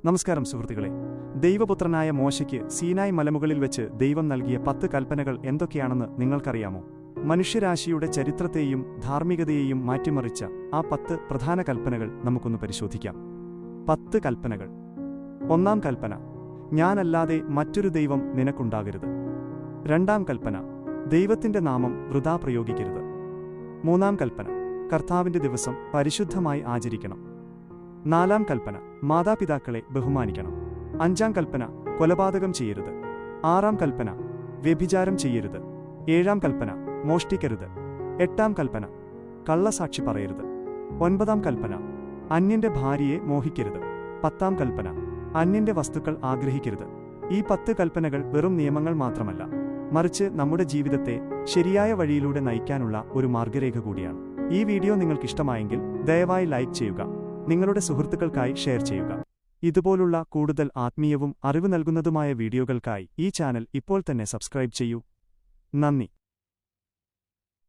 നമസ്കാരം സുഹൃത്തുക്കളെ. ദൈവപുത്രനായ മോശയ്ക്ക് സീനായ് മലമുകളിൽ വെച്ച് ദൈവം നൽകിയ 10 കൽപ്പനകൾ എന്തൊക്കെയാണെന്ന് നിങ്ങൾക്കറിയാമോ? മനുഷ്യരാശിയുടെ ചരിത്രത്തെയും ധാർമ്മികതയെയും മാറ്റിമറിച്ച ആ 10 പ്രധാന കൽപ്പനകൾ നമുക്കൊന്ന് പരിശോധിക്കാം. 10 കൽപ്പനകൾ. 1-ാം കൽപ്പന, ഞാനല്ലാതെ മറ്റൊരു ദൈവം നിനക്കുണ്ടാകരുത്. 2-ാം കൽപ്പന, ദൈവത്തിന്റെ നാമം വൃഥാ പ്രയോഗിക്കരുത്. 3-ാം കൽപ്പന, കർത്താവിന്റെ ദിവസം പരിശുദ്ധമായി ആചരിക്കണം. 4-ാം കൽപ്പന, മാതാപിതാക്കളെ ബഹുമാനിക്കണം. 5-ാം കൽപ്പന, കൊലപാതകം ചെയ്യരുത്. 6-ാം കൽപ്പന, വ്യഭിചാരം ചെയ്യരുത്. 7-ാം കൽപ്പന, മോഷ്ടിക്കരുത്. 8-ാം കൽപ്പന, കള്ളസാക്ഷി പറയരുത്. 9-ാം കൽപ്പന, അന്യന്റെ ഭാര്യയെ മോഹിക്കരുത്. 10-ാം കൽപ്പന, അന്യന്റെ വസ്തുക്കൾ ആഗ്രഹിക്കരുത്. ഈ 10 കൽപ്പനകൾ വെറും നിയമങ്ങൾ മാത്രമല്ല, മറിച്ച് നമ്മുടെ ജീവിതത്തെ ശരിയായ വഴിയിലൂടെ നയിക്കാനുള്ള ഒരു മാർഗരേഖ കൂടിയാണ്. ഈ വീഡിയോ നിങ്ങൾക്കിഷ്ടമായെങ്കിൽ ദയവായി ലൈക്ക് ചെയ്യുക, നിങ്ങളുടെ സുഹൃത്തുക്കൾക്കായി ഷെയർ ചെയ്യുക. ഇതുപോലുള്ള കൂടുതൽ ആത്മീയവും അറിവ് നൽകുന്നതുമായ വീഡിയോകൾക്കായി ഈ ചാനൽ ഇപ്പോൾ തന്നെ സബ്സ്ക്രൈബ് ചെയ്യൂ. നന്ദി.